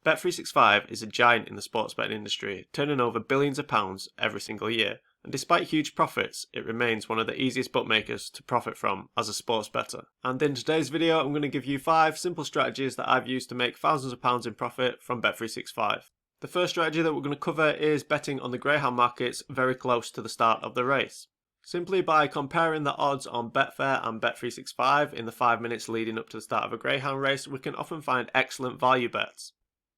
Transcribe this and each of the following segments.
Bet365 is a giant in the sports betting industry, turning over billions of pounds every single year, and despite huge profits, it remains one of the easiest bookmakers to profit from as a sports bettor. And in today's video, I'm going to give you 5 simple strategies that I've used to make thousands of pounds in profit from Bet365. The first strategy that we're going to cover is betting on the Greyhound markets very close to the start of the race. Simply by comparing the odds on Betfair and Bet365 in the 5 minutes leading up to the start of a Greyhound race, we can often find excellent value bets.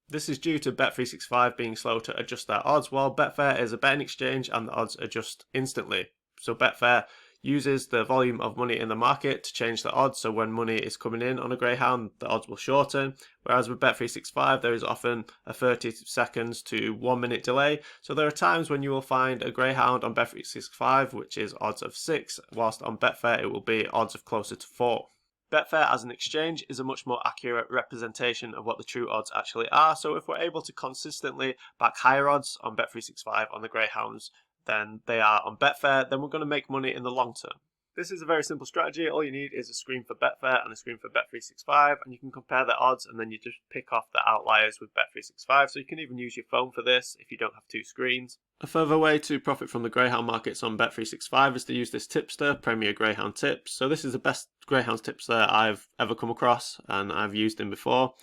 This is due to Bet365 being slow to adjust their odds, while Betfair is a betting exchange and the odds adjust instantly. So Betfair uses the volume of money in the market to change the odds, so when money is coming in on a Greyhound, the odds will shorten, whereas with Bet365 there is often a 30 seconds to 1 minute delay, so there are times when you will find a Greyhound on Bet365 which is odds of 6, whilst on Betfair it will be odds of closer to 4. Betfair as an exchange is a much more accurate representation of what the true odds actually are, so if we're able to consistently back higher odds on Bet365 on the Greyhounds than they are on Betfair, then we're going to make money in the long term. This is a very simple strategy. All you need is a screen for Betfair and a screen for Bet365, and you can compare the odds and then you just pick off the outliers with Bet365, so you can even use your phone for this if you don't have 2 screens. A further way to profit from the Greyhound markets on Bet365 is to use this tipster, Premier Greyhound Tips. So this is the best Greyhound tipster I've ever come across, and I've used him before.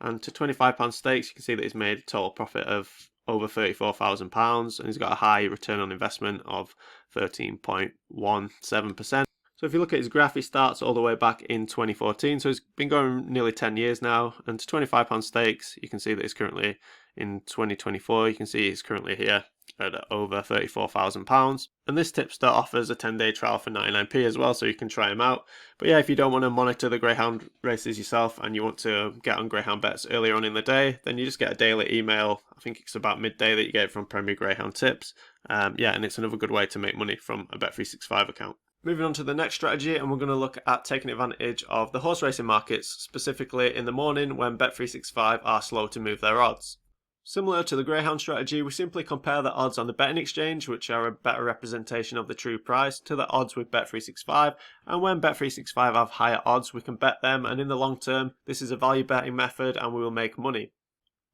And to £25 stakes, you can see that he's made a total profit of over £34,000, and he's got a high return on investment of 13.17%. So if you look at his graph, he starts all the way back in 2014, so he's been going nearly 10 years now, and to £25 stakes, you can see that he's currently in 2024, you can see he's currently here at over £34,000. And this tipster offers a 10-day trial for 99p as well, so you can try him out. But yeah, if you don't want to monitor the Greyhound races yourself and you want to get on Greyhound bets earlier on in the day, then you just get a daily email. I think it's about midday that you get it from Premier Greyhound Tips. Yeah, and it's another good way to make money from a Bet365 account. Moving on to the next strategy, and we're going to look at taking advantage of the horse racing markets, specifically in the morning when Bet365 are slow to move their odds. Similar to the Greyhound strategy, we simply compare the odds on the betting exchange, which are a better representation of the true price, to the odds with Bet365, and when Bet365 have higher odds, we can bet them, and in the long term, this is a value betting method and we will make money.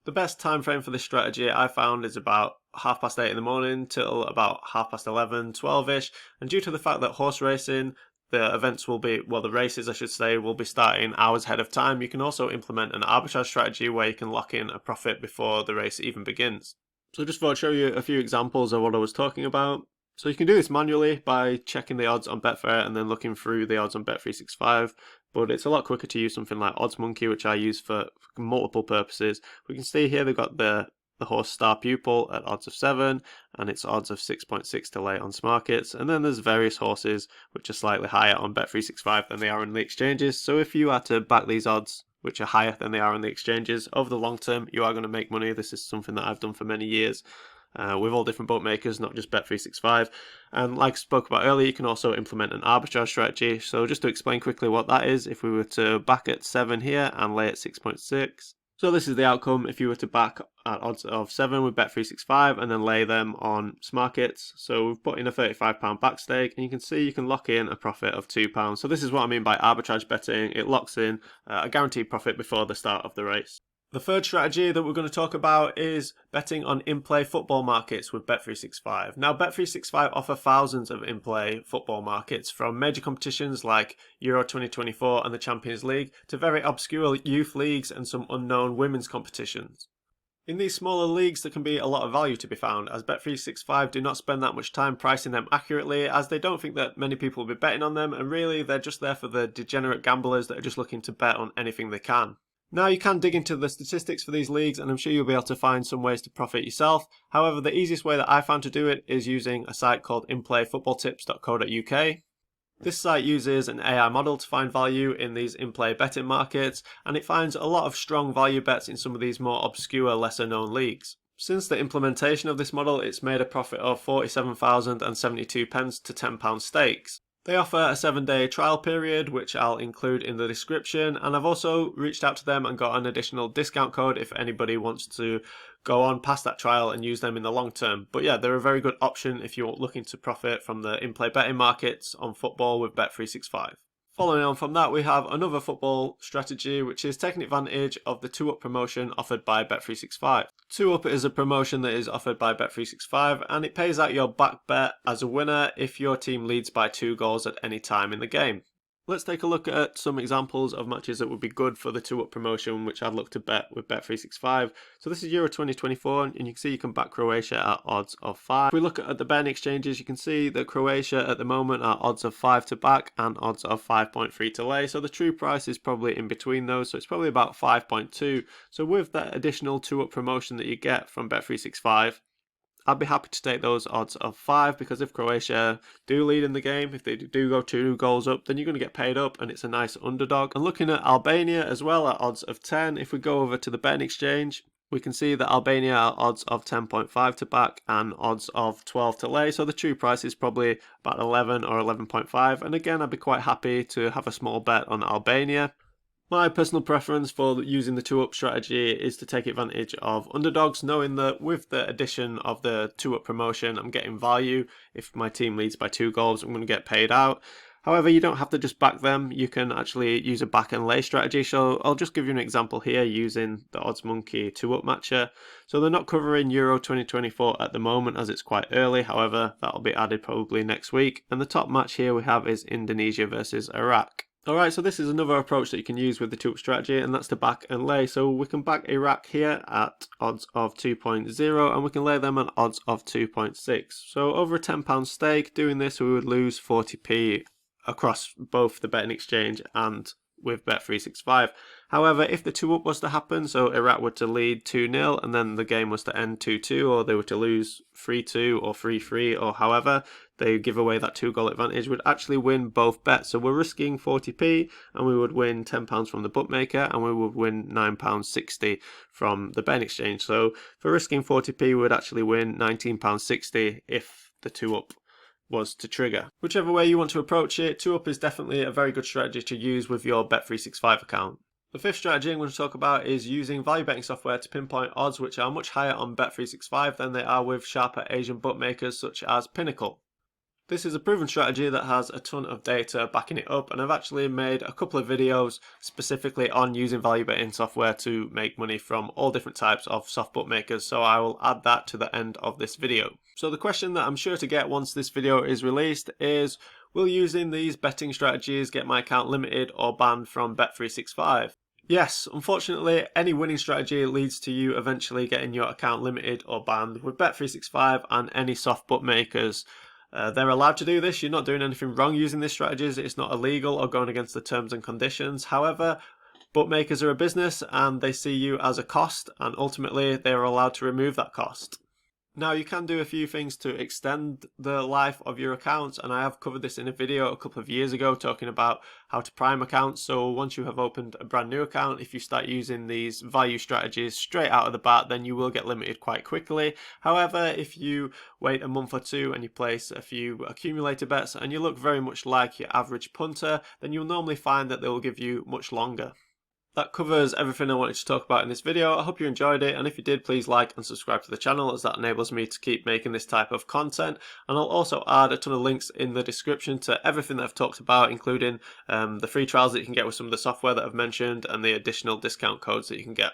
The best time frame for this strategy I found is about 8:30 in the morning till about 11:30, 12ish, and due to the fact that horse racing, the events will be, well, the races I should say, will be starting hours ahead of time, you can also implement an arbitrage strategy where you can lock in a profit before the race even begins. So just thought I'd show you a few examples of what I was talking about. So you can do this manually by checking the odds on Betfair and then looking through the odds on Bet365, but it's a lot quicker to use something like Odds Monkey, which I use for multiple purposes. We can see here they've got the horse Star Pupil at odds of 7, and it's odds of 6.6 to lay on Smarkets, and then there's various horses which are slightly higher on Bet365 than they are on the exchanges. So if you are to back these odds, which are higher than they are on the exchanges, over the long term you are going to make money. This is something that I've done for many years with all different bookmakers, not just Bet365. And like I spoke about earlier, you can also implement an arbitrage strategy. So just to explain quickly what that is, if we were to back at 7 here and lay at 6.6, so this is the outcome if you were to back at odds of 7 with Bet365 and then lay them on Smarkets. So we've put in a £35 back stake, and you can see you can lock in a profit of £2. So this is what I mean by arbitrage betting. It locks in a guaranteed profit before the start of the race. The third strategy that we're going to talk about is betting on in-play football markets with Bet365. Now, Bet365 offer thousands of in-play football markets, from major competitions like Euro 2024 and the Champions League to very obscure youth leagues and some unknown women's competitions. In these smaller leagues, there can be a lot of value to be found, as Bet365 do not spend that much time pricing them accurately, as they don't think that many people will be betting on them, and really they're just there for the degenerate gamblers that are just looking to bet on anything they can. Now, you can dig into the statistics for these leagues, and I'm sure you'll be able to find some ways to profit yourself. However, the easiest way that I found to do it is using a site called inplayfootballtips.co.uk. This site uses an AI model to find value in these in-play betting markets, and it finds a lot of strong value bets in some of these more obscure, lesser known leagues. Since the implementation of this model, it's made a profit of £47.72 to £10 stakes. They offer a 7-day trial period, which I'll include in the description, and I've also reached out to them and got an additional discount code if anybody wants to go on past that trial and use them in the long term. But yeah, they're a very good option if you're looking to profit from the in-play betting markets on football with Bet365. Following on from that, we have another football strategy, which is taking advantage of the 2-up promotion offered by Bet365. 2-up is a promotion that is offered by Bet365, and it pays out your back bet as a winner if your team leads by 2 goals at any time in the game. Let's take a look at some examples of matches that would be good for the 2-up promotion, which I'd look to bet with Bet365. So this is Euro 2024, and you can see you can back Croatia at odds of 5. If we look at the betting exchanges, you can see that Croatia at the moment are odds of 5 to back and odds of 5.3 to lay. So the true price is probably in between those, so it's probably about 5.2. So with that additional 2-up promotion that you get from Bet365, I'd be happy to take those odds of 5, because if Croatia do lead in the game, if they do go 2 goals up, then you're going to get paid up and it's a nice underdog. And looking at Albania as well at odds of 10, if we go over to the betting exchange, we can see that Albania are odds of 10.5 to back and odds of 12 to lay. So the true price is probably about 11 or 11.5. And again, I'd be quite happy to have a small bet on Albania. My personal preference for using the 2-up strategy is to take advantage of underdogs, knowing that with the addition of the 2-up promotion, I'm getting value. If my team leads by 2 goals, I'm going to get paid out. However, you don't have to just back them. You can actually use a back and lay strategy. So I'll just give you an example here using the Odds Monkey 2-up matcher. So they're not covering Euro 2024 at the moment as it's quite early. However, that'll be added probably next week. And the top match here we have is Indonesia versus Iraq. Alright, so this is another approach that you can use with the 2-up strategy, and that's to back and lay. So we can back Iraq here at odds of 2.0, and we can lay them at odds of 2.6. So over a £10 stake, doing this we would lose 40p across both the betting exchange and with Bet365. However, if the 2-up was to happen, so Iraq were to lead 2-0 and then the game was to end 2-2, or they were to lose 3-2 or 3-3, or however they give away that 2-goal advantage, would actually win both bets. So we're risking 40p and we would win £10 from the bookmaker, and we would win £9.60 from the betting exchange. So for risking 40p, we would actually win £19.60 if the 2-up was to trigger. Whichever way you want to approach it, 2-up is definitely a very good strategy to use with your Bet365 account. The fifth strategy I'm going to talk about is using value betting software to pinpoint odds which are much higher on Bet365 than they are with sharper Asian bookmakers such as Pinnacle. This is a proven strategy that has a ton of data backing it up, and I've actually made a couple of videos specifically on using value betting software to make money from all different types of soft bookmakers, so I will add that to the end of this video. So the question that I'm sure to get once this video is released is, will using these betting strategies get my account limited or banned from Bet365? Yes, unfortunately, any winning strategy leads to you eventually getting your account limited or banned. With Bet365 and any soft bookmakers, they're allowed to do this. You're not doing anything wrong using these strategies. It's not illegal or going against the terms and conditions. However, bookmakers are a business and they see you as a cost, and ultimately they are allowed to remove that cost. Now, you can do a few things to extend the life of your accounts, and I have covered this in a video a couple of years ago talking about how to prime accounts. So once you have opened a brand new account, if you start using these value strategies straight out of the bat, then you will get limited quite quickly. However, if you wait a month or two and you place a few accumulator bets and you look very much like your average punter, then you'll normally find that they will give you much longer. That covers everything I wanted to talk about in this video. I hope you enjoyed it, and if you did, please like and subscribe to the channel, as that enables me to keep making this type of content. And I'll also add a ton of links in the description to everything that I've talked about, including the free trials that you can get with some of the software that I've mentioned and the additional discount codes that you can get.